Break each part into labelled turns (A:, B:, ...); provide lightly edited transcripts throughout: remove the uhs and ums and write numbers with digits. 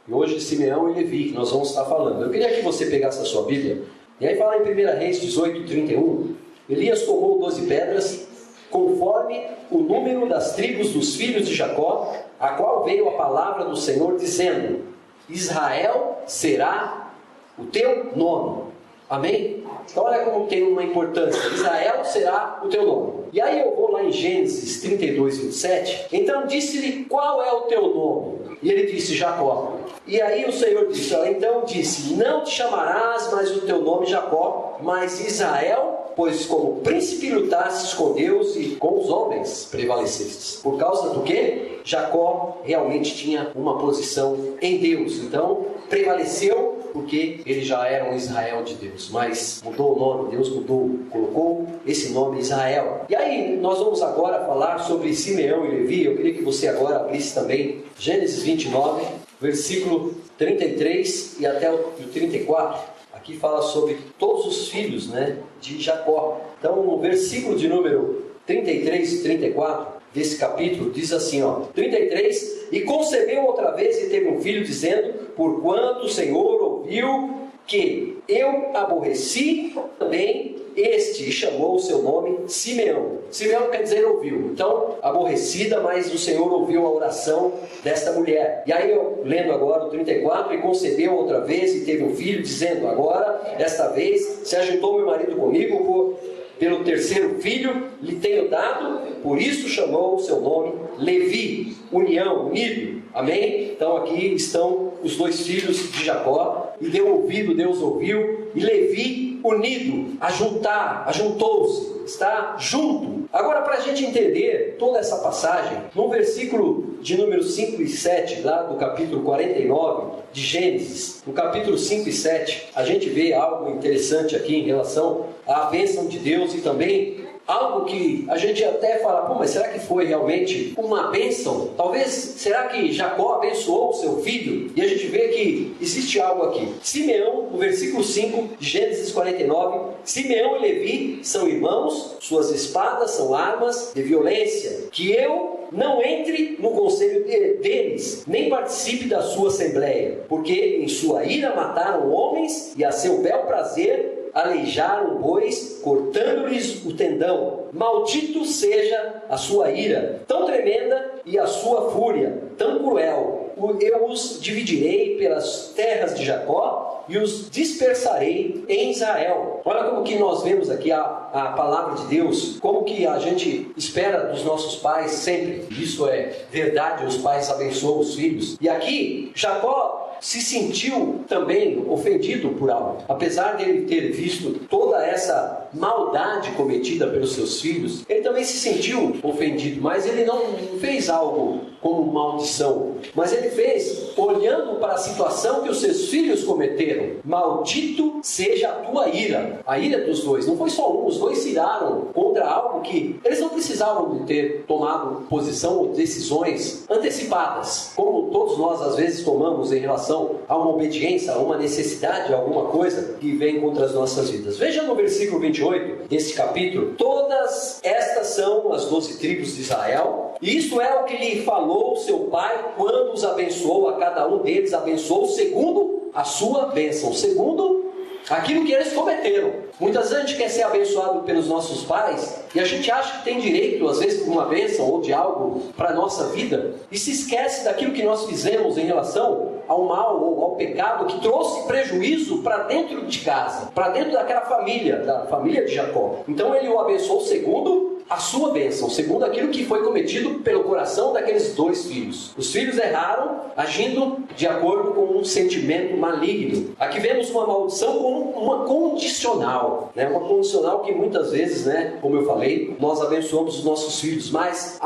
A: E hoje Simeão e Levi, que nós vamos estar falando. Eu queria que você pegasse a sua Bíblia. E aí fala em 1 Reis 18, 31. Elias tomou 12 pedras, conforme o número das tribos dos filhos de Jacó, a qual veio a palavra do Senhor, dizendo: Israel será o teu nome. Amém? Então olha como tem uma importância. Israel será o teu nome. E aí eu vou lá em Gênesis 32, 27. Então disse-lhe: qual é o teu nome? E ele disse: Jacó. E aí o Senhor disse: então disse: não te chamarás mais o teu nome Jacó, mas Israel, pois como príncipe lutastes com Deus e com os homens prevalecestes. Por causa do quê? Jacó realmente tinha uma posição em Deus. Então prevaleceu porque ele já era um Israel de Deus. Mas mudou o nome, Deus mudou, colocou esse nome Israel. E aí nós vamos agora falar sobre Simeão e Levi. Eu queria que você agora abrisse também Gênesis 29, versículo 33 e até o 34. Aqui fala sobre todos os filhos, de Jacó. Então, no versículo de número 33 e 34 desse capítulo, diz assim, 33, e concebeu outra vez e teve um filho, dizendo: porquanto o Senhor ouviu que eu aborreci também este, e chamou o seu nome Simeão. Simeão quer dizer ouviu. Então, aborrecida, mas o Senhor ouviu a oração desta mulher. E aí eu, lendo agora o 34, e concebeu outra vez e teve um filho, dizendo: agora, desta vez, se ajuntou meu marido comigo, pelo terceiro filho lhe tenho dado, por isso chamou o seu nome Levi, união, unido. Amém? Então aqui estão os dois filhos de Jacó, e deu ouvido, Deus ouviu, e Levi unido, ajuntou-se, está junto. Agora, para a gente entender toda essa passagem, no versículo de número 5 e 7, lá do capítulo 49 de Gênesis, no capítulo 5 e 7, a gente vê algo interessante aqui em relação à bênção de Deus, e também algo que a gente até fala: mas será que foi realmente uma bênção? Talvez, será que Jacó abençoou o seu filho? E a gente vê que existe algo aqui. Simeão, no versículo 5 de Gênesis 49, Simeão e Levi são irmãos, suas espadas são armas de violência, que eu não entre no conselho deles, nem participe da sua assembleia, porque em sua ira mataram homens, e a seu bel prazer aleijaram bois, cortando-lhes o tendão. Maldito seja a sua ira, tão tremenda, e a sua fúria, tão cruel. Eu os dividirei pelas terras de Jacó e os dispersarei em Israel. Olha como que nós vemos aqui a palavra de Deus, como que a gente espera dos nossos pais sempre. Isso é verdade, os pais abençoam os filhos. E aqui, Jacó se sentiu também ofendido por algo. Apesar de ele ter visto toda essa maldade cometida pelos seus filhos, ele também se sentiu ofendido, mas ele não fez algo como maldição, mas ele fez olhando para a situação que os seus filhos cometeram. Maldito seja a tua ira. A ira dos dois, não foi só um, os dois se iraram contra algo que eles não precisavam de ter tomado posição ou decisões antecipadas, como todos nós às vezes tomamos em relação a uma obediência, a uma necessidade, a alguma coisa que vem contra as nossas vidas. Veja no versículo 28 desse capítulo: todas estas são as 12 tribos de Israel, e isso é o que lhe falou seu pai quando os abençoou, a cada um deles abençoou segundo a sua bênção, segundo aquilo que eles cometeram. Muitas vezes a gente quer ser abençoado pelos nossos pais e a gente acha que tem direito, às vezes, de uma bênção ou de algo para a nossa vida, e se esquece daquilo que nós fizemos em relação ao mal ou ao pecado que trouxe prejuízo para dentro de casa, para dentro daquela família, da família de Jacó. Então ele o abençoou segundo a sua bênção, segundo aquilo que foi cometido pelo coração daqueles dois filhos. Os filhos erraram agindo de acordo com um sentimento maligno. Aqui vemos uma maldição como uma condicional, uma condicional que muitas vezes, como eu falei, nós abençoamos os nossos filhos, mas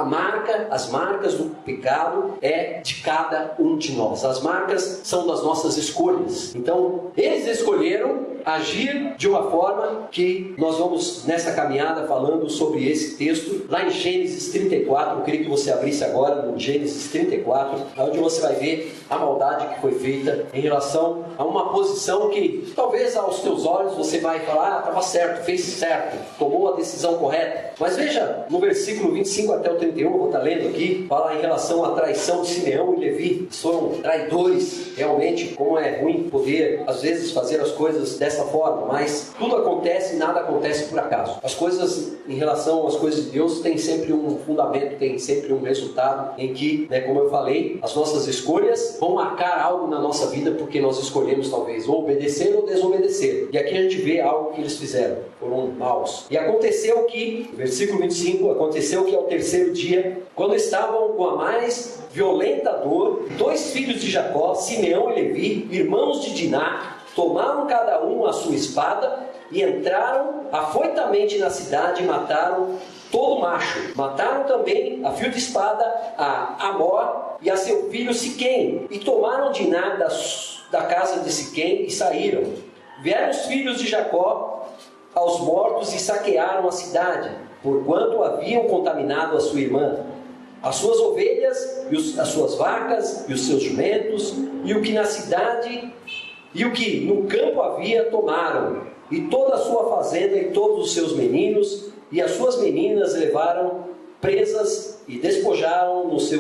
A: as marcas do pecado é de cada um de nós. As marcas são das nossas escolhas. Então, eles escolheram agir de uma forma que nós vamos nessa caminhada falando sobre esse texto, lá em Gênesis 34, eu queria que você abrisse agora no Gênesis 34, onde você vai ver a maldade que foi feita em relação a uma posição que talvez aos teus olhos você vai falar, estava certo, fez certo, tomou a decisão correta. Mas veja, no versículo 25 até o 31, eu vou estar lendo aqui, fala em relação à traição de Simeão e Levi. São traidores, realmente, como é ruim poder, às vezes, fazer as coisas dessa forma, mas tudo acontece e nada acontece por acaso. As coisas, em relação às coisas de Deus, tem sempre um fundamento, tem sempre um resultado em que, como eu falei, as nossas escolhas vão marcar algo na nossa vida porque nós escolhemos talvez ou obedecer ou desobedecer. E aqui a gente vê algo que eles fizeram, foram maus. E aconteceu que, versículo 25, aconteceu que ao terceiro dia, quando estavam com a mais violenta dor, 2 filhos de Jacó, Simeão e Levi, irmãos de Diná, tomaram cada um a sua espada e entraram afoitamente na cidade e mataram todo macho. Mataram também a fio de espada a Amor e a seu filho Siquém, e tomaram Diná da casa de Siquém e saíram. Vieram os filhos de Jacó aos mortos e saquearam a cidade, porquanto haviam contaminado a sua irmã, as suas ovelhas, as suas vacas e os seus jumentos, e o que na cidade e o que no campo havia tomaram, e toda a sua fazenda e todos os seus meninos e as suas meninas levaram presas e despojaram-nos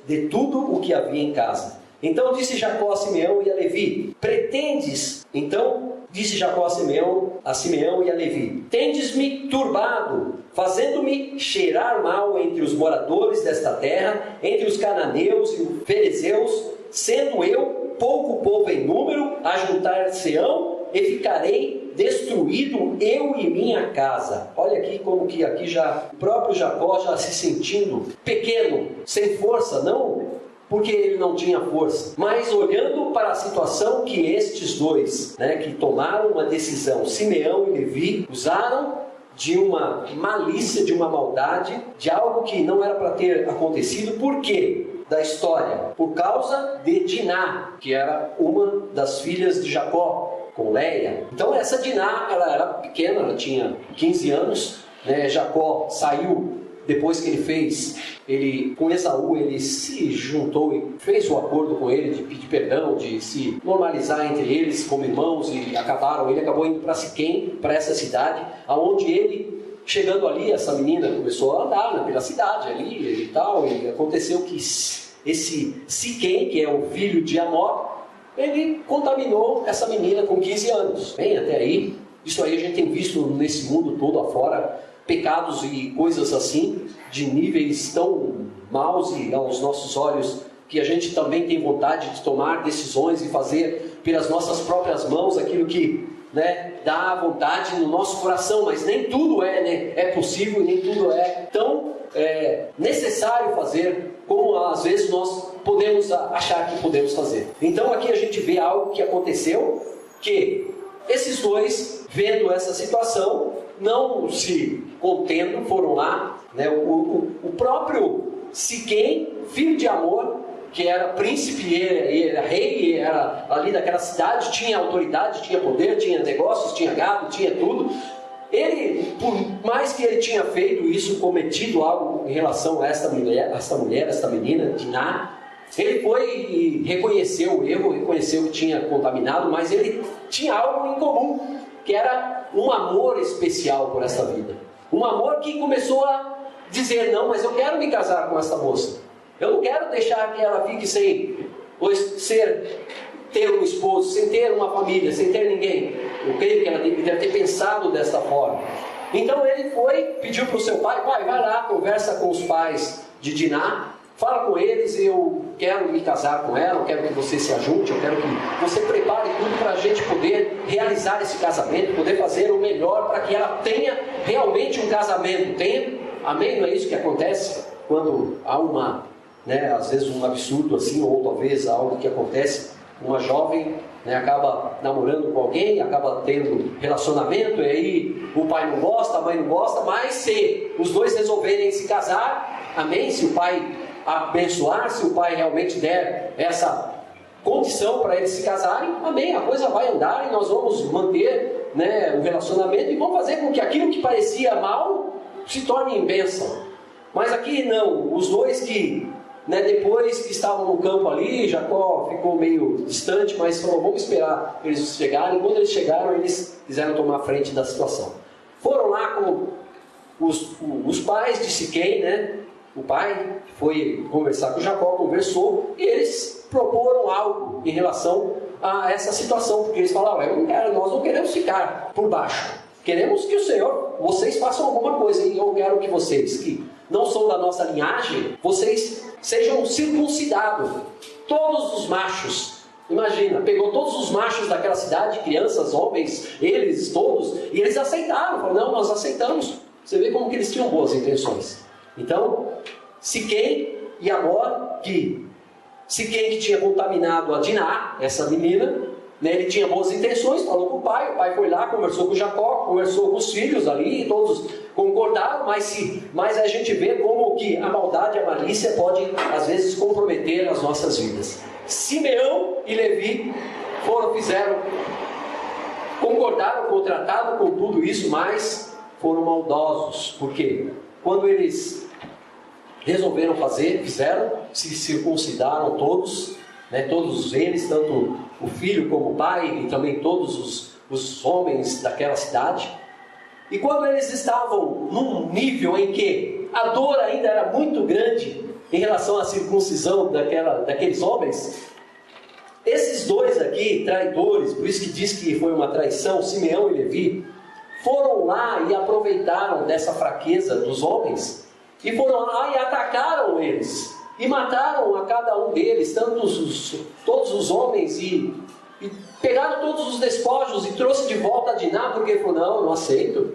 A: de tudo o que havia em casa. Então disse Jacó a Simeão e a Levi: pretendes? Então disse Jacó a Simeão e a Levi: tendes-me turbado, fazendo-me cheirar mal entre os moradores desta terra, entre os cananeus e os ferezeus, sendo eu pouco povo em número, ajuntar-se-ão e ficarei destruído eu e minha casa. Olha aqui como que aqui já o próprio Jacó já se sentindo pequeno, sem força, não porque ele não tinha força, mas olhando para a situação que estes dois, que tomaram uma decisão, Simeão e Levi, usaram de uma malícia, de uma maldade, de algo que não era para ter acontecido. Por quê? Da história, por causa de Diná, que era uma das filhas de Jacó, com Leia. Então essa Diná, ela era pequena, ela tinha 15 anos, Jacó saiu, depois que ele com Esaú, ele se juntou e fez o acordo com ele de pedir perdão, de se normalizar entre eles como irmãos, e ele acabou indo para Siquém, para essa cidade, aonde ele, chegando ali, essa menina começou a andar pela cidade ali e tal, e aconteceu que esse Siquém, que é o filho de Amor, ele contaminou essa menina com 15 anos. Bem, até aí, isso aí a gente tem visto nesse mundo todo afora, pecados e coisas assim, de níveis tão maus e aos nossos olhos, que a gente também tem vontade de tomar decisões e fazer pelas nossas próprias mãos aquilo que dá vontade no nosso coração, mas nem tudo é possível, nem tudo é tão necessário fazer como às vezes nós podemos achar que podemos fazer. Então aqui a gente vê algo que aconteceu, que esses dois, vendo essa situação, não se contendo, foram lá, o próprio Siquém, filho de Amor, que era príncipe, ele era rei, era ali daquela cidade, tinha autoridade, tinha poder, tinha negócios, tinha gado, tinha tudo. Ele, por mais que ele tinha feito isso, cometido algo em relação a esta mulher, esta menina, Diná, ele foi e reconheceu o erro, reconheceu que tinha contaminado, mas ele tinha algo em comum, que era um amor especial por esta vida. Um amor que começou a dizer: não, mas eu quero me casar com essa moça. Eu não quero deixar que ela fique sem ter um esposo, sem ter uma família, sem ter ninguém. Eu creio que ela deve ter pensado desta forma. Então ele foi, pediu para o seu pai: pai, vai lá, conversa com os pais de Diná, fala com eles, eu quero me casar com ela, eu quero que você se ajunte, eu quero que você prepare tudo para a gente poder realizar esse casamento, poder fazer o melhor para que ela tenha realmente um casamento. Amém? Não é isso que acontece quando há às vezes um absurdo assim, ou talvez algo que acontece, uma jovem acaba namorando com alguém, acaba tendo relacionamento, e aí o pai não gosta, a mãe não gosta, mas se os dois resolverem se casar, amém? Se o pai abençoar, se o pai realmente der essa condição para eles se casarem, amém, a coisa vai andar e nós vamos manter, né, o relacionamento e vamos fazer com que aquilo que parecia mal se torne em bênção. Mas aqui não, os dois que, né, depois que estavam no campo ali, Jacó ficou meio distante, mas falou, vamos esperar eles chegarem. Quando eles chegaram, eles quiseram tomar frente da situação. Foram lá com os pais de Siquém, né? O pai foi conversar com Jacó, conversou, e eles proporam algo em relação a essa situação, porque eles falaram, nós não queremos ficar por baixo, queremos que o Senhor, vocês façam alguma coisa, e eu quero que vocês, que não são da nossa linhagem, vocês sejam circuncidados, todos os machos. Imagina, pegou todos os machos daquela cidade, crianças, homens, eles todos, e eles aceitaram, falaram, não, nós aceitamos. Você vê como que eles tinham boas intenções. Então, Siquém e Amor, Siquém que tinha contaminado a Diná, essa menina, né, ele tinha boas intenções, falou com o pai foi lá, conversou com Jacó, conversou com os filhos ali, todos concordaram, mas a gente vê como que a maldade, a malícia pode, às vezes, comprometer as nossas vidas. Simeão e Levi concordaram com o tratado, com tudo isso, mas foram maldosos. Por quê? Quando eles resolveram fizeram, se circuncidaram todos, né, todos eles, tanto o filho como o pai, e também todos os homens daquela cidade. E quando eles estavam num nível em que a dor ainda era muito grande em relação à circuncisão daqueles homens, esses dois aqui, traidores, por isso que diz que foi uma traição, Simeão e Levi, foram lá e aproveitaram dessa fraqueza dos homens, e foram lá e atacaram eles, e mataram a cada um deles, todos os homens, e pegaram todos os despojos e trouxe de volta a Diná, porque ele falou, não, não aceito.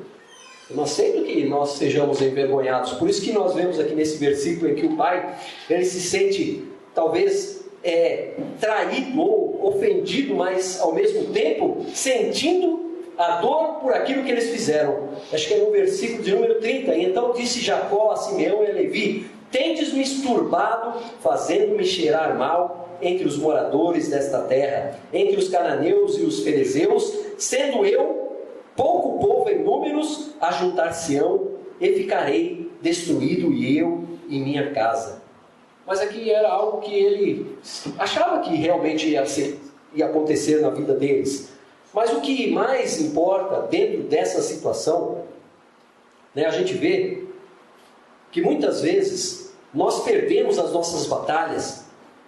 A: Eu não aceito que nós sejamos envergonhados. Por isso que nós vemos aqui nesse versículo em que o pai, ele se sente talvez traído ou ofendido, mas ao mesmo tempo sentindo a dor por aquilo que eles fizeram. Acho que é no versículo de número 30. E então disse Jacó a Simeão e a Levi, tendes-me esturbado, fazendo-me cheirar mal entre os moradores desta terra, entre os cananeus e os fariseus, sendo eu pouco povo em números, ajuntar-se-ão, e ficarei destruído, e eu e minha casa. Mas aqui era algo que ele achava que realmente ia acontecer na vida deles. Mas o que mais importa dentro dessa situação, né, a gente vê que muitas vezes nós perdemos as nossas batalhas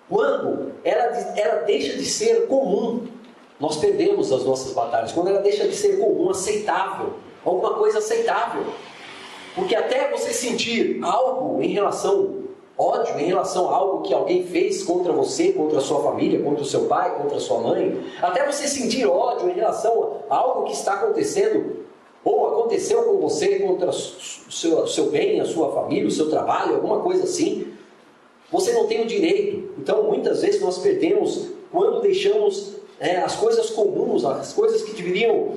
A: quando ela deixa de ser comum. Nós perdemos as nossas batalhas quando ela deixa de ser comum, aceitável, alguma coisa aceitável. Porque até você sentir algo em relação ódio, em relação a algo que alguém fez contra você, contra a sua família, contra o seu pai, contra a sua mãe, até você sentir ódio em relação a algo que está acontecendo, ou aconteceu com você, contra o seu bem, a sua família, o seu trabalho, alguma coisa assim, você não tem o direito. Então muitas vezes nós perdemos quando deixamos as coisas comuns, as coisas que deveriam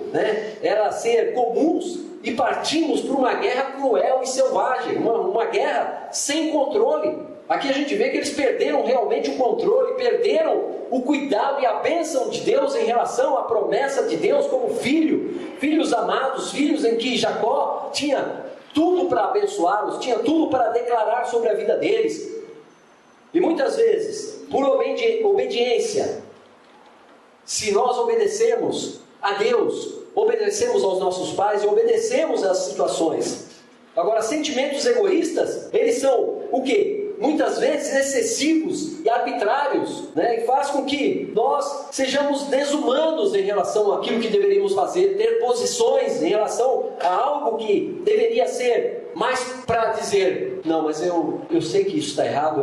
A: ser comuns, e partimos para uma guerra cruel e selvagem, uma guerra sem controle. Aqui a gente vê que eles perderam realmente o controle, perderam o cuidado e a bênção de Deus em relação à promessa de Deus como filhos amados, filhos em que Jacó tinha tudo para abençoá-los, tinha tudo para declarar sobre a vida deles. E muitas vezes, por obediência, se nós obedecemos a Deus, obedecemos aos nossos pais e obedecemos às situações. Agora, sentimentos egoístas, eles são o quê? Muitas vezes excessivos e arbitrários, e faz com que nós sejamos desumanos em relação àquilo que deveríamos fazer, ter posições em relação a algo que deveria ser mais para dizer, não, mas eu sei que isso está errado,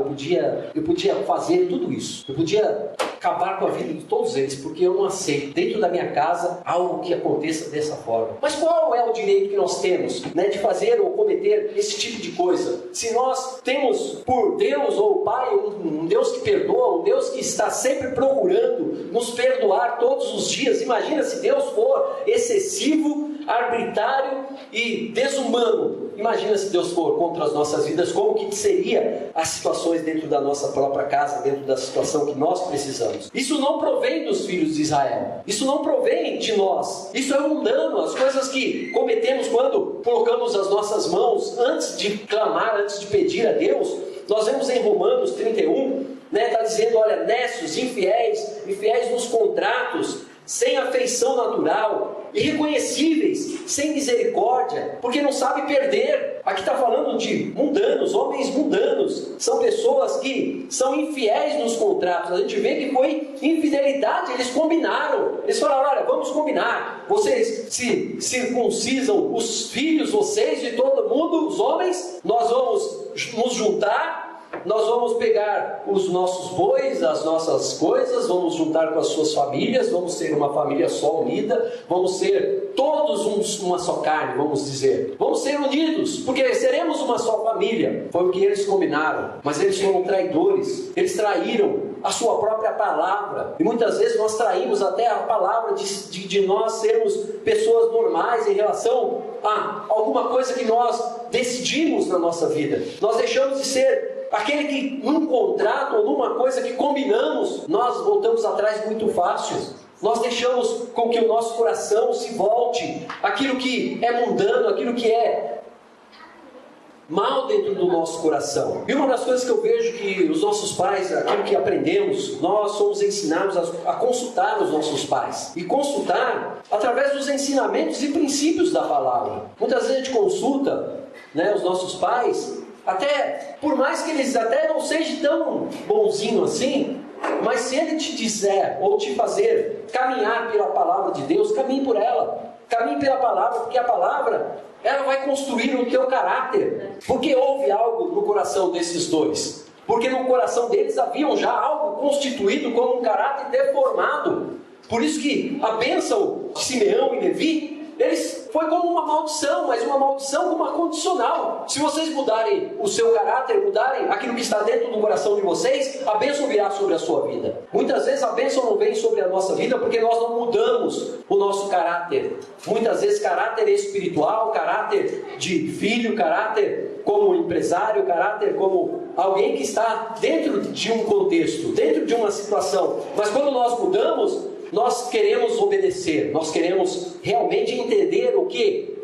A: eu podia fazer tudo isso, eu podia acabar com a vida de todos eles, porque eu não aceito dentro da minha casa algo que aconteça dessa forma. Mas qual é o direito que nós temos, de fazer ou cometer esse tipo de coisa? Se nós temos por Deus ou Pai um Deus que perdoa, um Deus que está sempre procurando nos perdoar todos os dias, imagina se Deus for excessivo, arbitrário e desumano imagina se Deus for contra as nossas vidas, como que seria as situações dentro da nossa própria casa, dentro da situação que nós precisamos. Isso não provém dos filhos de Israel, isso não provém de nós, isso é mundano, as coisas que cometemos quando colocamos as nossas mãos antes de clamar, antes de pedir a Deus. Nós vemos em Romanos 31, está dizendo, olha, nécios, infiéis nos contratos, sem afeição natural, irreconhecíveis, sem misericórdia, porque não sabe perder. Aqui está falando de mundanos, homens mundanos, são pessoas que são infiéis nos contratos. A gente vê que foi infidelidade, eles combinaram, eles falaram, olha, vamos combinar, vocês se circuncisam os filhos, vocês e todo mundo, os homens, nós vamos nos juntar, nós vamos pegar os nossos bois, as nossas coisas, vamos juntar com as suas famílias, vamos ser uma família só unida, vamos ser todos uma só carne, vamos dizer. Vamos ser unidos, porque seremos uma só família. Foi o que eles combinaram, mas eles foram traidores, eles traíram a sua própria palavra. E muitas vezes nós traímos até a palavra de nós sermos pessoas normais em relação a alguma coisa que nós decidimos na nossa vida. Nós deixamos de ser aquele que num contrato ou numa coisa que combinamos, nós voltamos atrás muito fácil. Nós deixamos com que o nosso coração se volte aquilo que é mundano, aquilo que é mal dentro do nosso coração. E uma das coisas que eu vejo que os nossos pais, aquilo que aprendemos, nós somos ensinados a consultar os nossos pais. E consultar através dos ensinamentos e princípios da palavra. Muitas vezes a gente consulta, os nossos pais, até, por mais que eles até não sejam tão bonzinho assim, mas se ele te disser, ou te fazer caminhar pela palavra de Deus, caminhe por ela. Caminhe pela palavra, porque a palavra, ela vai construir o teu caráter. Porque houve algo no coração desses dois. Porque no coração deles havia já algo constituído como um caráter deformado. Por isso que a bênção de Simeão e Levi, foi como uma maldição, mas uma maldição como uma condicional. Se vocês mudarem o seu caráter, mudarem aquilo que está dentro do coração de vocês, a bênção virá sobre a sua vida. Muitas vezes a bênção não vem sobre a nossa vida porque nós não mudamos o nosso caráter. Muitas vezes caráter espiritual, caráter de filho, caráter como empresário, caráter como alguém que está dentro de um contexto, dentro de uma situação. Mas quando nós mudamos, nós queremos obedecer, nós queremos realmente entender o que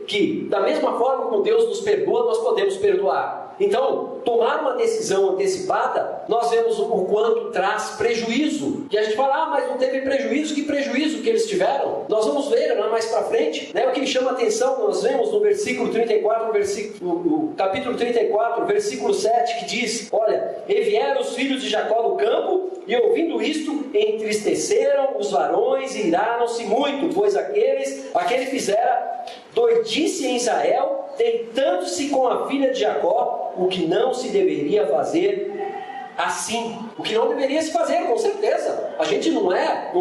A: da mesma forma como Deus nos perdoa, nós podemos perdoar. Então, tomar uma decisão antecipada, nós vemos o quanto traz prejuízo. E a gente fala, mas não teve prejuízo, que prejuízo que eles tiveram? Nós vamos ver mais para frente. O que me chama a atenção, nós vemos no versículo 34, no capítulo 34, versículo 7, que diz, olha, e vieram os filhos de Jacó do campo, e ouvindo isto, entristeceram os varões e iraram-se muito, pois aquele fizera doidice em Israel, deitando-se com a filha de Jacó, o que não se deveria fazer assim. O que não deveria se fazer, com certeza. A gente não está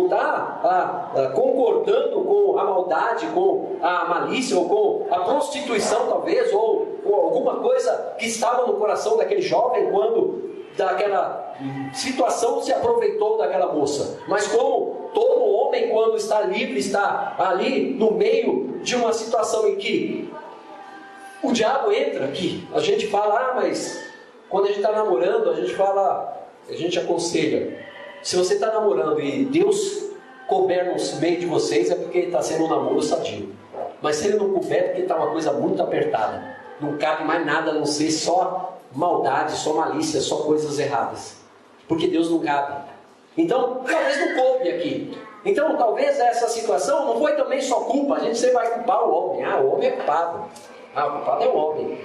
A: concordando com a maldade, com a malícia, ou com a prostituição talvez, ou alguma coisa que estava no coração daquele jovem quando daquela situação se aproveitou daquela moça. Mas como todo homem, quando está livre, está ali no meio de uma situação em que o diabo entra aqui, a gente fala, mas quando a gente está namorando, a gente aconselha, se você está namorando e Deus couber no meio de vocês, é porque está sendo um namoro sadio. Mas se ele não couber, é porque está uma coisa muito apertada, não cabe mais nada a não ser só maldade, só malícia, só coisas erradas, porque Deus não cabe. Então, talvez não coube aqui. Então, talvez essa situação não foi também só culpa. A gente sempre vai culpar o homem. O homem é culpado. O culpado é o homem.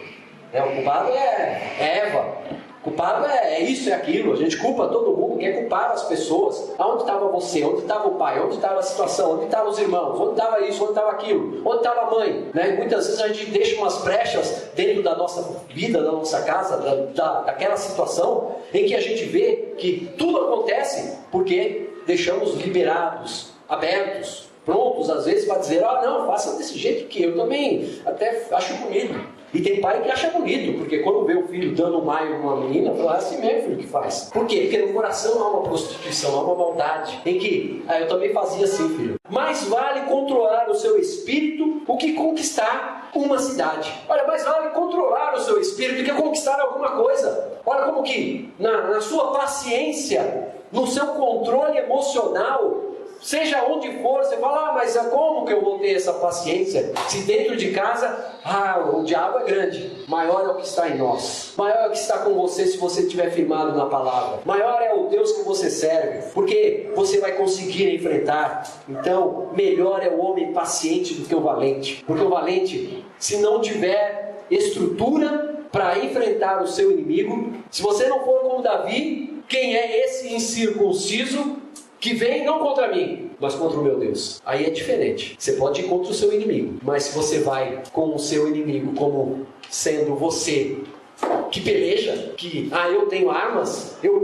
A: O culpado é Eva. O culpado é isso e aquilo. A gente culpa todo mundo, quer culpar as pessoas. Aonde estava você? Onde estava o pai? Onde estava a situação? Onde estavam os irmãos? Onde estava isso? Onde estava aquilo? Onde estava a mãe? E muitas vezes a gente deixa umas brechas dentro da nossa vida, da nossa casa, daquela situação em que a gente vê que tudo acontece porque deixamos liberados, abertos, prontos às vezes para dizer, não, faça desse jeito que eu também até acho bonito. E tem pai que acha bonito, porque quando vê o filho dando um maio numa menina, fala, assim mesmo, filho, que faz. Por quê? Porque no coração há uma prostituição, há uma maldade, em que, eu também fazia assim, filho. Mais vale controlar o seu espírito do que conquistar uma cidade. Olha, mais vale controlar o seu espírito do que conquistar alguma coisa. Olha como que na sua paciência, no seu controle emocional, seja onde for, você fala, mas como que eu vou ter essa paciência? Se dentro de casa, o diabo é grande. Maior é o que está em nós. Maior é o que está com você se você estiver firmado na palavra. Maior é o Deus que você serve, porque você vai conseguir enfrentar. Então, melhor é o homem paciente do que o valente. Porque o valente, se não tiver estrutura para enfrentar o seu inimigo, se você não for como Davi, quem é esse incircunciso que vem não contra mim, mas contra o meu Deus? Aí é diferente. Você pode ir contra o seu inimigo, mas se você vai com o seu inimigo como sendo você que peleja, que eu tenho armas, eu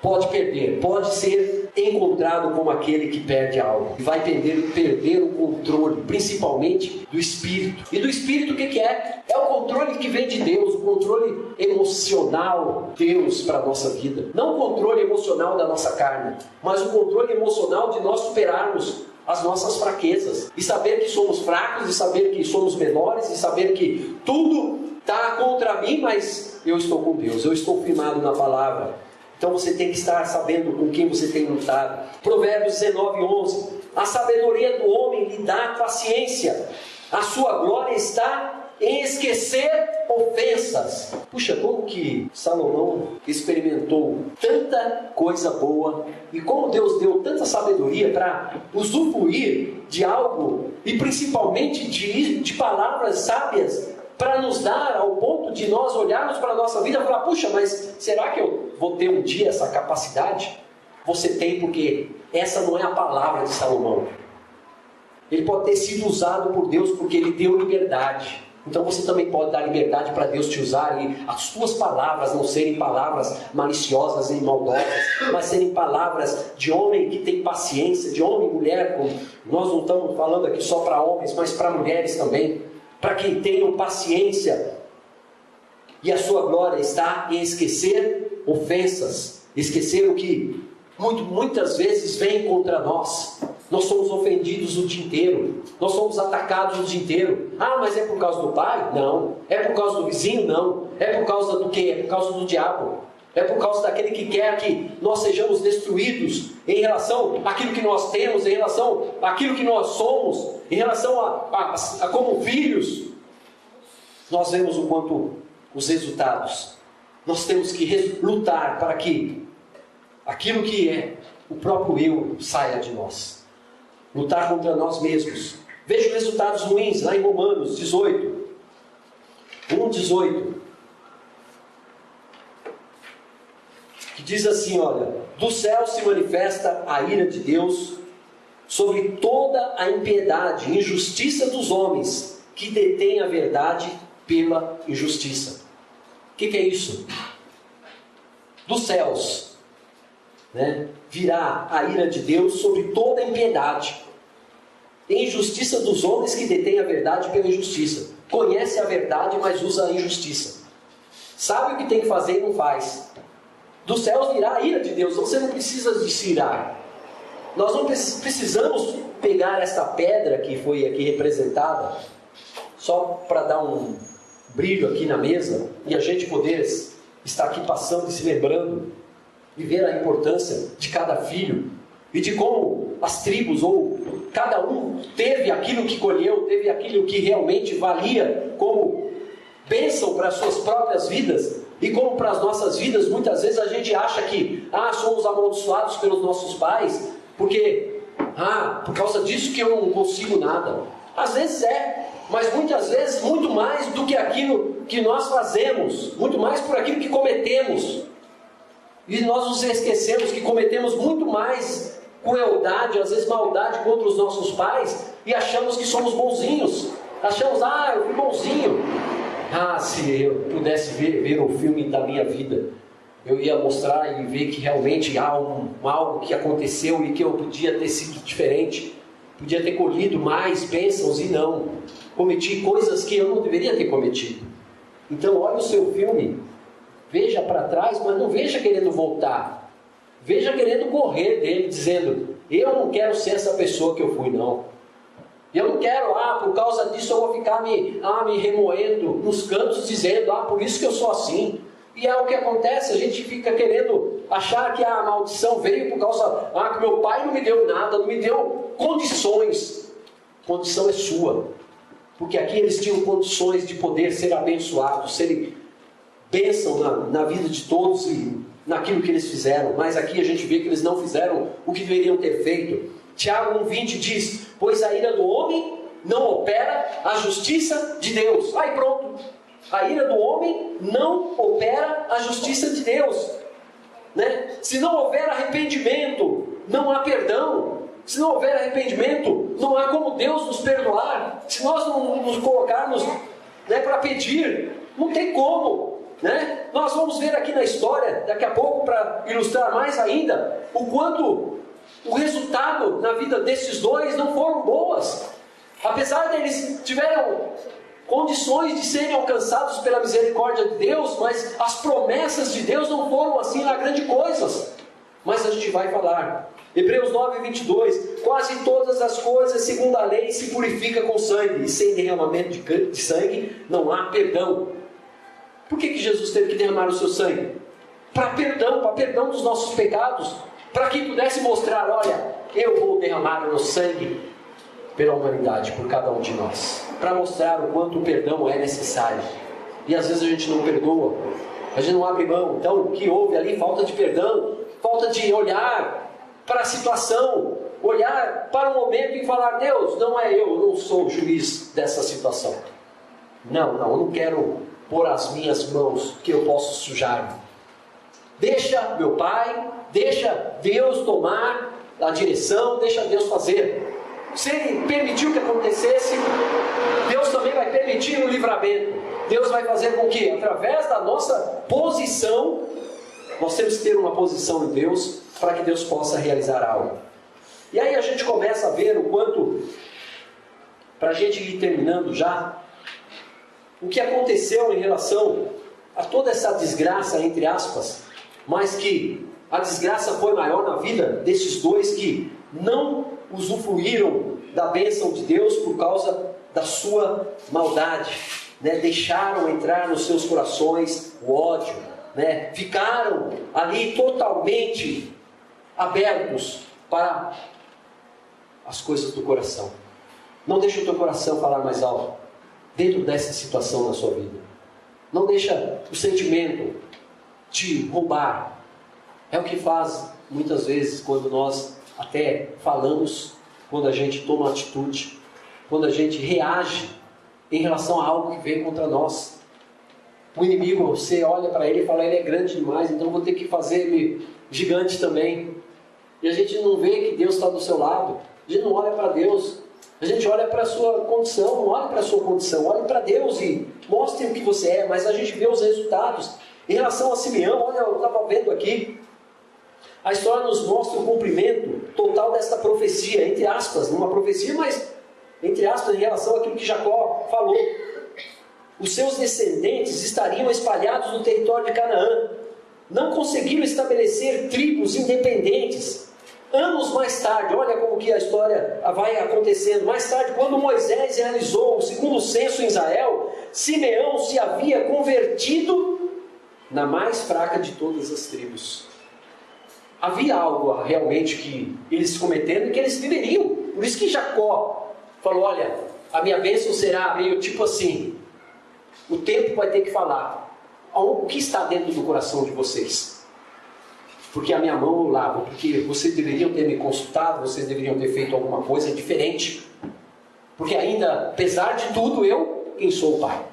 A: pode perder, pode ser encontrado como aquele que perde algo, e vai perder o controle, principalmente do espírito. E do espírito o que é? É o controle que vem de Deus, o controle emocional de Deus para a nossa vida. Não o controle emocional da nossa carne, mas o controle emocional de nós superarmos as nossas fraquezas, e saber que somos fracos, e saber que somos menores, e saber que tudo está contra mim, mas eu estou com Deus, eu estou firmado na palavra. Então você tem que estar sabendo com quem você tem lutado. Provérbios 19:11. A sabedoria do homem lhe dá paciência, a sua glória está em esquecer ofensas. Puxa, como que Salomão experimentou tanta coisa boa, e como Deus deu tanta sabedoria para usufruir de algo, e principalmente de palavras sábias, para nos dar ao ponto de nós olharmos para a nossa vida e falar, puxa, mas será que eu vou ter um dia essa capacidade? Você tem, porque essa não é a palavra de Salomão. Ele pode ter sido usado por Deus porque ele deu liberdade. Então você também pode dar liberdade para Deus te usar, e as suas palavras não serem palavras maliciosas e maldosas, mas serem palavras de homem que tem paciência, de homem e mulher. Nós não estamos falando aqui só para homens, mas para mulheres também, para que tenham paciência. E a sua glória está em esquecer ofensas, esquecer o que muitas vezes vem contra nós. Nós somos ofendidos o dia inteiro, nós somos atacados o dia inteiro. Mas é por causa do pai? Não. É por causa do vizinho? Não. É por causa do quê? É por causa do diabo. É por causa daquele que quer que nós sejamos destruídos em relação àquilo que nós temos, em relação àquilo que nós somos, em relação a como filhos. Nós vemos o quanto os resultados. Nós temos que lutar para que aquilo que é o próprio eu saia de nós. Lutar contra nós mesmos. Veja resultados ruins lá em Romanos 18. 1:18. Que diz assim, olha: do céu se manifesta a ira de Deus sobre toda a impiedade e injustiça dos homens que detêm a verdade pela injustiça. O que é isso? Dos céus, virá a ira de Deus sobre toda a impiedade e injustiça dos homens que detêm a verdade pela injustiça. Conhece a verdade, mas usa a injustiça. Sabe o que tem que fazer e não faz. Dos céus virá a ira de Deus. Você não precisa de se irar. Nós não precisamos pegar esta pedra que foi aqui representada só para dar um brilho aqui na mesa e a gente poder estar aqui passando e se lembrando e ver a importância de cada filho e de como as tribos, ou cada um teve aquilo que colheu, teve aquilo que realmente valia como bênção para as suas próprias vidas. E como para as nossas vidas, muitas vezes a gente acha que somos amaldiçoados pelos nossos pais, porque por causa disso que eu não consigo nada. Às vezes mas muitas vezes muito mais do que aquilo que nós fazemos, muito mais por aquilo que cometemos. E nós nos esquecemos que cometemos muito mais crueldade, às vezes maldade contra os nossos pais, e achamos que somos bonzinhos. Achamos, eu fui bonzinho. Se eu pudesse ver o filme da minha vida, eu ia mostrar e ver que realmente há algo que aconteceu e que eu podia ter sido diferente, podia ter colhido mais bênçãos, e não. Cometi coisas que eu não deveria ter cometido. Então olha o seu filme, veja para trás, mas não veja querendo voltar. Veja querendo correr dele, dizendo, eu não quero ser essa pessoa que eu fui, não. E eu não quero, por causa disso eu vou ficar me remoendo nos cantos, dizendo, por isso que eu sou assim. E é o que acontece, a gente fica querendo achar que a maldição veio por causa, que meu pai não me deu nada, não me deu condições. Condição é sua. Porque aqui eles tinham condições de poder ser abençoados, serem bênção na vida de todos e naquilo que eles fizeram. Mas aqui a gente vê que eles não fizeram o que deveriam ter feito. Tiago 1,20 diz, pois a ira do homem não opera a justiça de Deus. Aí pronto. A ira do homem não opera a justiça de Deus. Né? Se não houver arrependimento, não há perdão. Se não houver arrependimento, não há como Deus nos perdoar. Se nós não nos colocarmos para pedir, não tem como. Né? Nós vamos ver aqui na história, daqui a pouco, para ilustrar mais ainda, o quanto o resultado na vida desses dois não foram boas. Apesar de eles tiveram condições de serem alcançados pela misericórdia de Deus, mas as promessas de Deus não foram assim lá grande coisas. Mas a gente vai falar. Hebreus 9:22, quase todas as coisas segundo a lei se purificam com sangue, e sem derramamento de sangue não há perdão. Por que Jesus teve que derramar o seu sangue? Para perdão dos nossos pecados, para que pudesse mostrar, olha, eu vou derramar o meu sangue pela humanidade, por cada um de nós, para mostrar o quanto o perdão é necessário. E às vezes a gente não perdoa, a gente não abre mão. Então o que houve ali? Falta de perdão, falta de olhar para a situação, olhar para o momento e falar, Deus, não é eu não sou o juiz dessa situação. Não, eu não quero pôr as minhas mãos, que eu posso sujar. Deixa meu Pai, deixa Deus tomar a direção, deixa Deus fazer. Se Ele permitiu que acontecesse, Deus também vai permitir o livramento. Deus vai fazer com que, através da nossa posição, nós temos que ter uma posição em Deus, para que Deus possa realizar algo. E aí a gente começa a ver o quanto, para a gente ir terminando já, o que aconteceu em relação a toda essa desgraça, entre aspas, mas que a desgraça foi maior na vida desses dois que não usufruíram da bênção de Deus por causa da sua maldade, né? Deixaram entrar nos seus corações o ódio, né? Ficaram ali totalmente abertos para as coisas do coração. Não deixa o teu coração falar mais alto dentro dessa situação na sua vida. Não deixa o sentimento te roubar. É o que faz muitas vezes quando nós até falamos, quando a gente toma atitude, quando a gente reage em relação a algo que vem contra nós. O inimigo, você olha para ele e fala, ele é grande demais, então vou ter que fazer ele gigante também. E a gente não vê que Deus está do seu lado. A gente não olha para Deus. A gente olha para a sua condição, não olha para a sua condição, olha para Deus e mostre o que você é, mas a gente vê os resultados. Em relação a Simeão, olha, eu estava vendo aqui, a história nos mostra o cumprimento total desta profecia, entre aspas, numa profecia, mas entre aspas, em relação àquilo que Jacó falou. Os seus descendentes estariam espalhados no território de Canaã, não conseguiram estabelecer tribos independentes. Anos mais tarde, olha como que a história vai acontecendo. Mais tarde, quando Moisés realizou o segundo censo em Israel, Simeão se havia convertido na mais fraca de todas as tribos. Havia algo realmente que eles cometeram e que eles deveriam. Por isso que Jacó falou, olha, a minha bênção será meio tipo assim, o tempo vai ter que falar. O que está dentro do coração de vocês? Porque a minha mão eu lavo, porque vocês deveriam ter me consultado, vocês deveriam ter feito alguma coisa diferente. Porque ainda, apesar de tudo, eu, quem sou o pai.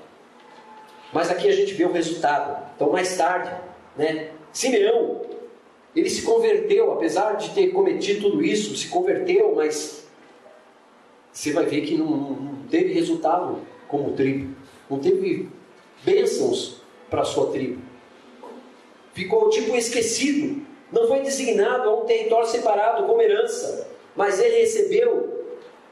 A: Mas aqui a gente vê o resultado. Então mais tarde, né, Simeão, ele se converteu, apesar de ter cometido tudo isso, se converteu, mas você vai ver que não teve resultado como tribo. Não teve bênçãos para a sua tribo. Ficou tipo esquecido. Não foi designado a um território separado como herança, mas ele recebeu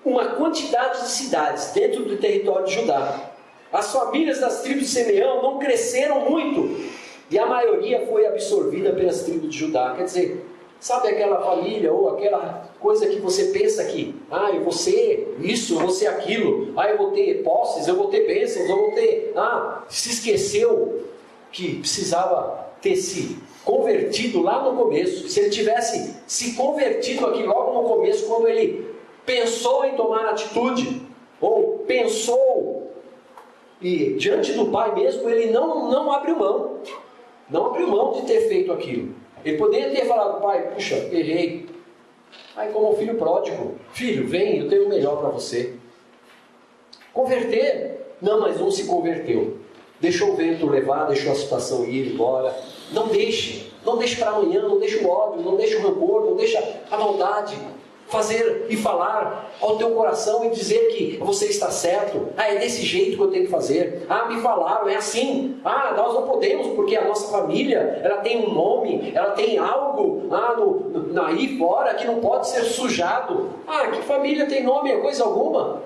A: uma quantidade de cidades dentro do território de Judá. As famílias das tribos de Simeão não cresceram muito, e a maioria foi absorvida pelas tribos de Judá. Quer dizer, Sabe aquela família ou aquela coisa que você pensa que, eu vou ser isso, eu vou ser aquilo, eu vou ter posses, eu vou ter bênçãos, eu vou ter... se esqueceu que precisava ter se convertido lá no começo. Se ele tivesse se convertido aqui logo no começo, quando ele pensou em tomar atitude, ou pensou, e diante do Pai mesmo, ele não abriu mão. Não abriu mão de ter feito aquilo. Ele poderia ter falado, pai, puxa, errei. Aí como o filho pródigo, filho, vem, eu tenho o melhor para você. Converter? Não, mas não se converteu. Deixou o vento levar, deixou a situação ir embora. Não deixe para amanhã, não deixe o ódio, não deixe o rancor, não deixe a maldade fazer e falar ao teu coração e dizer que você está certo. É desse jeito que eu tenho que fazer. Me falaram, é assim. Nós não podemos, porque a nossa família, ela tem um nome, ela tem algo aí fora que não pode ser sujado. Que família tem nome? É coisa alguma.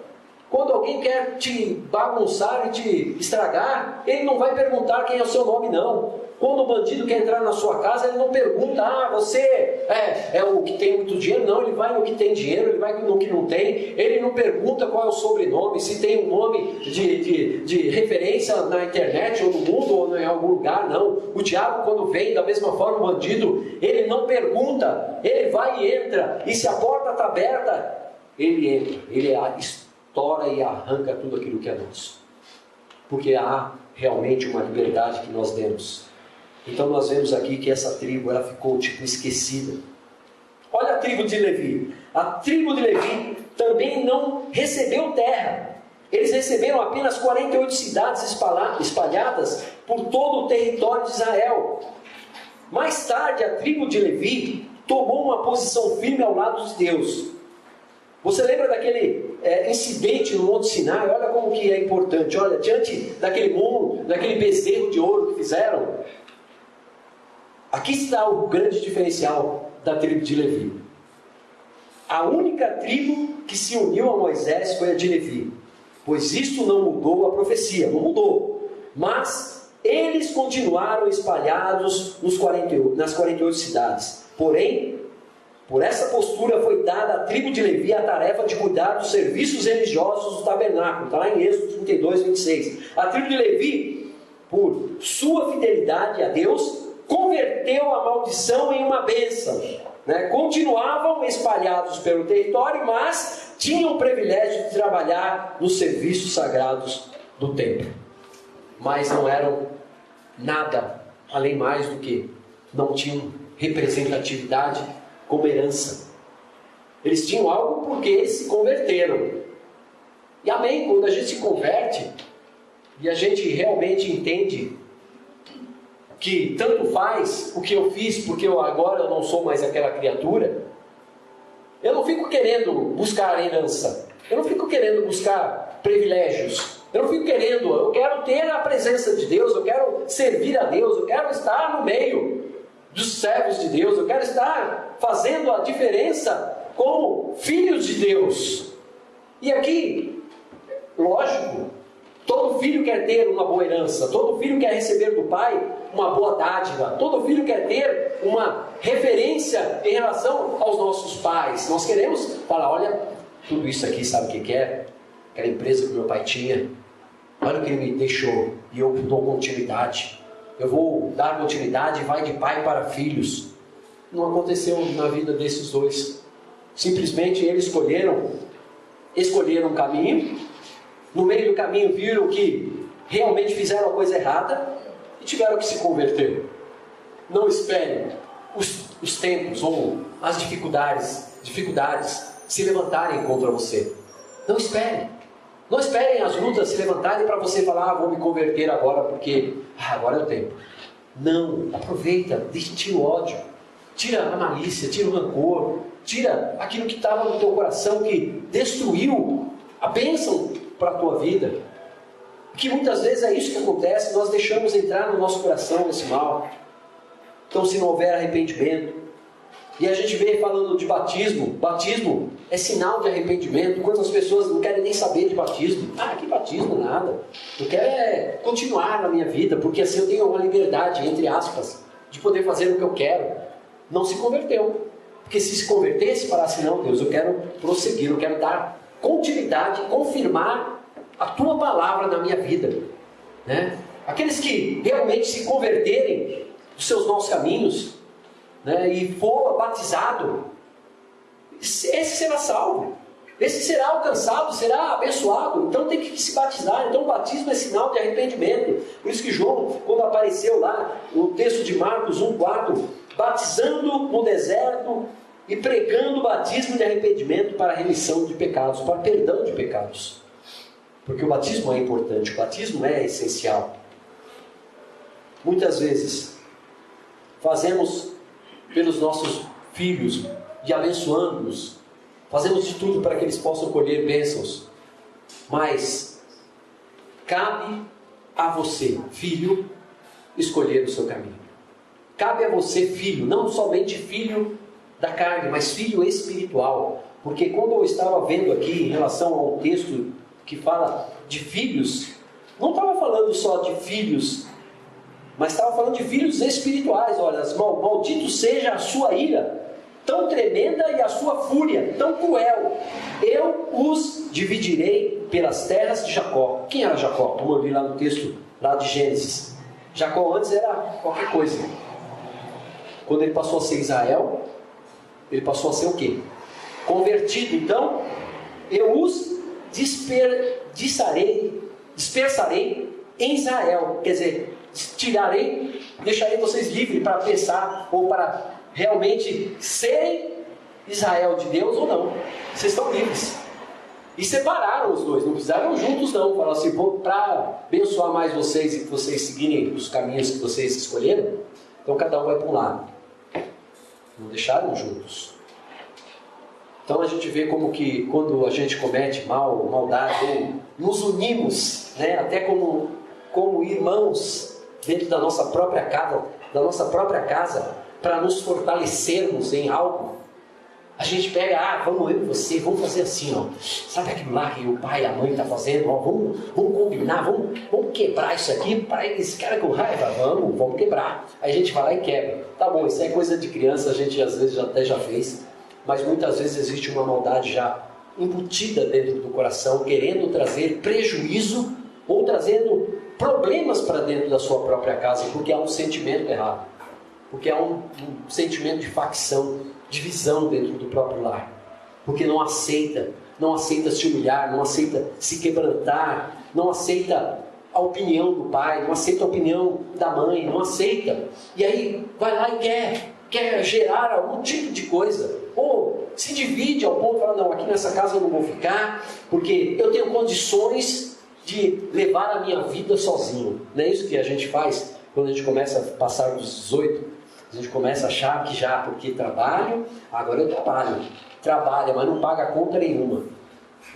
A: Quando alguém quer te bagunçar e te estragar, ele não vai perguntar quem é o seu nome, não. Quando o bandido quer entrar na sua casa, ele não pergunta, você é o que tem muito dinheiro? Não, ele vai no que tem dinheiro, ele vai no que não tem. Ele não pergunta qual é o sobrenome, se tem um nome de referência na internet, ou no mundo, ou em algum lugar, não. O diabo, quando vem, da mesma forma, o bandido, ele não pergunta, ele vai e entra. E se a porta está aberta, ele entra, ele estoura e arranca tudo aquilo que é nosso. Porque há realmente uma liberdade que nós demos. Então nós vemos aqui que essa tribo, ela ficou esquecida. Olha a tribo de Levi. A tribo de Levi também não recebeu terra. Eles receberam apenas 48 cidades espalhadas por todo o território de Israel. Mais tarde, a tribo de Levi tomou uma posição firme ao lado de Deus. Você lembra daquele incidente no Monte Sinai? Olha como que é importante. Olha, diante daquele mundo, daquele bezerro de ouro que fizeram, aqui está o grande diferencial da tribo de Levi. A única tribo que se uniu a Moisés foi a de Levi, pois isto não mudou a profecia, não mudou, mas eles continuaram espalhados nas 48 cidades. Porém, por essa postura foi dada à tribo de Levi a tarefa de cuidar dos serviços religiosos do tabernáculo. Está lá em Êxodo 32, 26. A tribo de Levi, por sua fidelidade a Deus, converteu a maldição em uma bênção. Continuavam espalhados pelo território, mas tinham o privilégio de trabalhar nos serviços sagrados do templo. Mas não eram nada além mais do que não tinham representatividade como herança. Eles tinham algo porque eles se converteram. E amém, quando a gente se converte e a gente realmente entende que tanto faz o que eu fiz, porque agora eu não sou mais aquela criatura, eu não fico querendo buscar herança, eu não fico querendo buscar privilégios, eu não fico querendo, eu quero ter a presença de Deus, eu quero servir a Deus, eu quero estar no meio dos servos de Deus, eu quero estar fazendo a diferença como filhos de Deus. E aqui, lógico, todo filho quer ter uma boa herança, todo filho quer receber do pai uma boa dádiva, todo filho quer ter uma referência em relação aos nossos pais. Nós queremos falar, olha, tudo isso aqui, sabe o que é? Aquela empresa que meu pai tinha, olha o que ele me deixou, e eu dou continuidade. Eu vou dar continuidade, vai de pai para filhos. Não aconteceu na vida desses dois. Simplesmente eles escolheram um caminho, no meio do caminho viram que realmente fizeram a coisa errada e tiveram que se converter. Não esperem os tempos ou as dificuldades se levantarem contra você. Não esperem. Não esperem as lutas se levantarem para você falar, vou me converter agora porque agora é o tempo. Não, aproveita, tira o ódio, tira a malícia, tira o rancor, tira aquilo que estava no teu coração, que destruiu a bênção para a tua vida. Que muitas vezes é isso que acontece, nós deixamos entrar no nosso coração esse mal. Então, se não houver arrependimento, e a gente vê falando de batismo é sinal de arrependimento. Quantas pessoas não querem nem saber de batismo? Que batismo, nada. Eu quero continuar na minha vida, porque assim eu tenho uma liberdade, entre aspas, de poder fazer o que eu quero. Não se converteu. Porque se convertesse, falasse, não, Deus, eu quero prosseguir, eu quero dar continuidade, confirmar a tua palavra na minha vida, né? Aqueles que realmente se converterem dos seus maus caminhos, né, e for batizado, esse será salvo, esse será alcançado, será abençoado. Então tem que se batizar. Então o batismo é sinal de arrependimento. Por isso que João, quando apareceu lá no texto de Marcos 1,4, batizando no deserto e pregando o batismo de arrependimento para a remissão de pecados, para perdão de pecados. Porque o batismo é importante, o batismo é essencial. Muitas vezes fazemos pelos nossos filhos, de abençoando-os, fazemos de tudo para que eles possam colher bênçãos, mas cabe a você, filho, escolher o seu caminho. Cabe a você, filho, não somente filho da carne, mas filho espiritual. Porque quando eu estava vendo aqui em relação ao texto que fala de filhos, não estava falando só de filhos, mas estava falando de filhos espirituais. Olha, maldito seja a sua ira tão tremenda e a sua fúria tão cruel. Eu os dividirei pelas terras de Jacó. Quem era Jacó? Como eu li lá no texto lá de Gênesis. Jacó antes era qualquer coisa. Quando ele passou a ser Israel, ele passou a ser o quê? Convertido. Então, eu os dispersarei em Israel. Quer dizer, deixarei vocês livres para pensar ou para realmente serem Israel de Deus ou não. Vocês estão livres. E separaram os dois, não fizeram juntos não. Falaram assim, para abençoar mais vocês e que vocês seguirem os caminhos que vocês escolheram, então cada um vai para um lado. Não deixaram juntos. Então a gente vê como que quando a gente comete maldade, ou nos unimos, né, até como irmãos dentro da nossa própria casa, para nos fortalecermos em algo. A gente pega, vamos eu e você, vamos fazer assim, ó. Sabe aquilo lá que o pai e a mãe estão fazendo? Ó, vamos combinar, vamos quebrar isso aqui, para esse cara com raiva, vamos quebrar. Aí a gente vai lá e quebra. Tá bom, isso é coisa de criança, a gente às vezes até já fez, mas muitas vezes existe uma maldade já embutida dentro do coração, querendo trazer prejuízo ou trazendo problemas para dentro da sua própria casa, porque há um sentimento errado, porque há um sentimento de facção, divisão dentro do próprio lar, porque não aceita se humilhar, não aceita se quebrantar, não aceita a opinião do pai, não aceita a opinião da mãe, não aceita, e aí vai lá e quer gerar algum tipo de coisa, ou se divide ao ponto de falar, não, aqui nessa casa eu não vou ficar, porque eu tenho condições de levar a minha vida sozinho. Não é isso que a gente faz quando a gente começa a passar dos 18, a gente começa a achar que já, porque trabalho, agora eu trabalha, mas não paga conta nenhuma,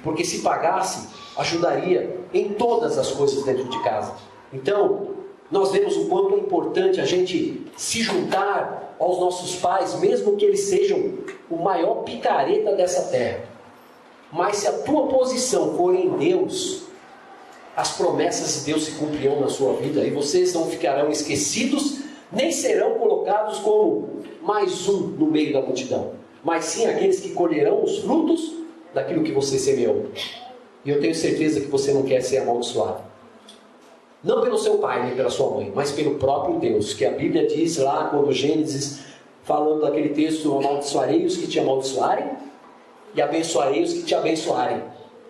A: porque se pagasse, ajudaria em todas as coisas dentro de casa. Então, nós vemos o quanto é importante a gente se juntar aos nossos pais, mesmo que eles sejam o maior picareta dessa terra, mas se a tua posição for em Deus, as promessas de Deus se cumprirão na sua vida, e vocês não ficarão esquecidos, nem serão colocados como mais um no meio da multidão, mas sim aqueles que colherão os frutos daquilo que você semeou. E eu tenho certeza que você não quer ser amaldiçoado, não pelo seu pai, nem pela sua mãe, mas pelo próprio Deus, que a Bíblia diz lá, quando Gênesis, falando daquele texto, amaldiçoarei os que te amaldiçoarem, e abençoarei os que te abençoarem.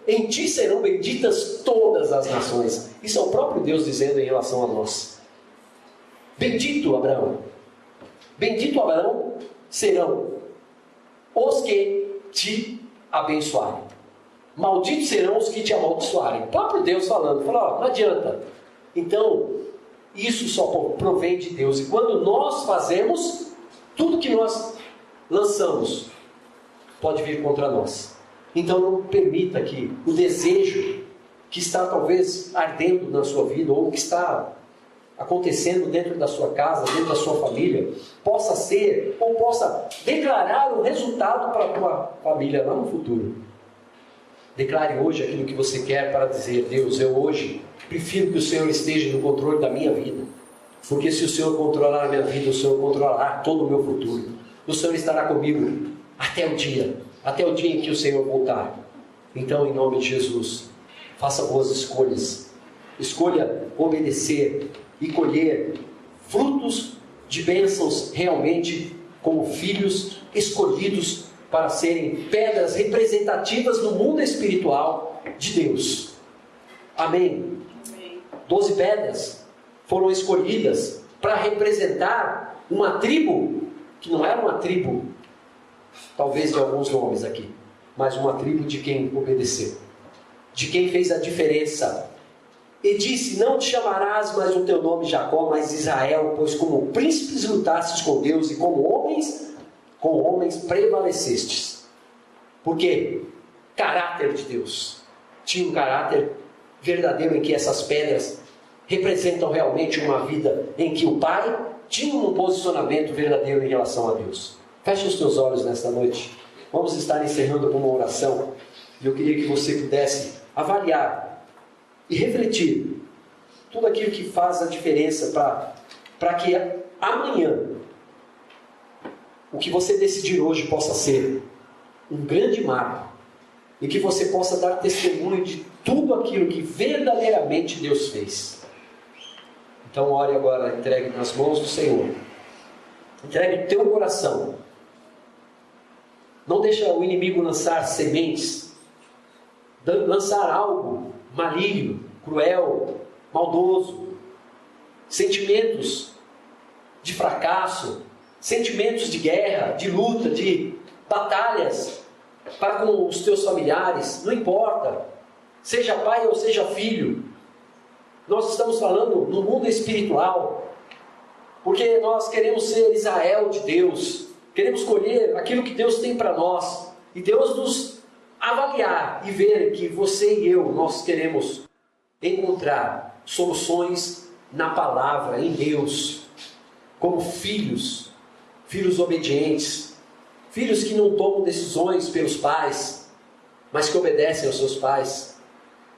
A: Em ti serão benditas todas as nações. Isso é o próprio Deus dizendo em relação a nós. Bendito Abraão serão os que te abençoarem. Malditos serão os que te amaldiçoarem. O próprio Deus falando, não adianta. Então, isso só provém de Deus. E quando nós fazemos, tudo que nós lançamos pode vir contra nós. Então não permita que o desejo que está talvez ardendo na sua vida, ou que está acontecendo dentro da sua casa, dentro da sua família, possa ser, ou possa declarar o resultado para a tua família lá no futuro. Declare hoje aquilo que você quer para dizer, Deus, eu hoje prefiro que o Senhor esteja no controle da minha vida, porque se o Senhor controlar a minha vida, o Senhor controlará todo o meu futuro. O Senhor estará comigo até o dia em que o Senhor voltar. Então, em nome de Jesus, faça boas escolhas. Escolha obedecer e colher frutos de bênçãos realmente como filhos escolhidos para serem pedras representativas no mundo espiritual de Deus. Amém? 12 pedras foram escolhidas para representar uma tribo, que não era uma tribo, talvez de alguns nomes aqui, mas uma tribo de quem obedeceu, de quem fez a diferença. E disse: não te chamarás mais o teu nome Jacó, mas Israel, pois como príncipes lutastes com Deus e com homens prevalecestes. Por quê? Caráter de Deus. Tinha um caráter verdadeiro em que essas pedras representam realmente uma vida em que o Pai tinha um posicionamento verdadeiro em relação a Deus. Feche os teus olhos nesta noite. Vamos estar encerrando com uma oração. E eu queria que você pudesse avaliar e refletir tudo aquilo que faz a diferença para que amanhã o que você decidir hoje possa ser um grande marco e que você possa dar testemunho de tudo aquilo que verdadeiramente Deus fez. Então ore agora, entregue nas mãos do Senhor, entregue o teu coração. Não deixa o inimigo lançar sementes, lançar algo maligno, cruel, maldoso, sentimentos de fracasso, sentimentos de guerra, de luta, de batalhas para com os teus familiares, não importa, seja pai ou seja filho. Nós estamos falando no mundo espiritual, porque nós queremos ser Israel de Deus, queremos colher aquilo que Deus tem para nós, e Deus nos avaliar e ver que você e eu, nós queremos encontrar soluções na palavra, em Deus, como filhos obedientes, filhos que não tomam decisões pelos pais, mas que obedecem aos seus pais,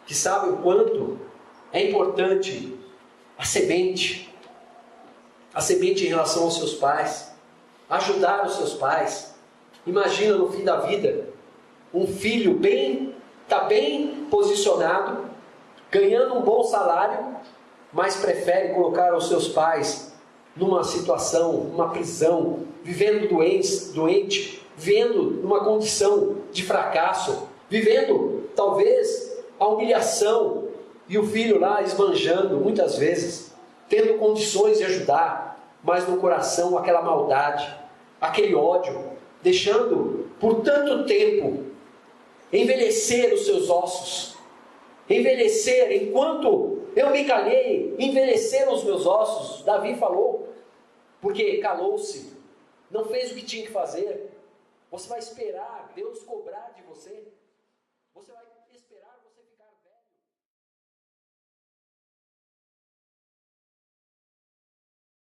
A: que sabem o quanto é importante a semente em relação aos seus pais, ajudar os seus pais. Imagina no fim da vida, um filho está bem posicionado, ganhando um bom salário, mas prefere colocar os seus pais numa situação, numa prisão, vivendo doente, vivendo numa condição de fracasso, vivendo talvez a humilhação, e o filho lá esbanjando muitas vezes, tendo condições de ajudar, mas no coração aquela maldade, aquele ódio, deixando por tanto tempo envelhecer os seus ossos, envelhecer, enquanto eu me calhei, envelheceram os meus ossos. Davi falou, porque calou-se, não fez o que tinha que fazer. Você vai esperar Deus cobrar de você? Você vai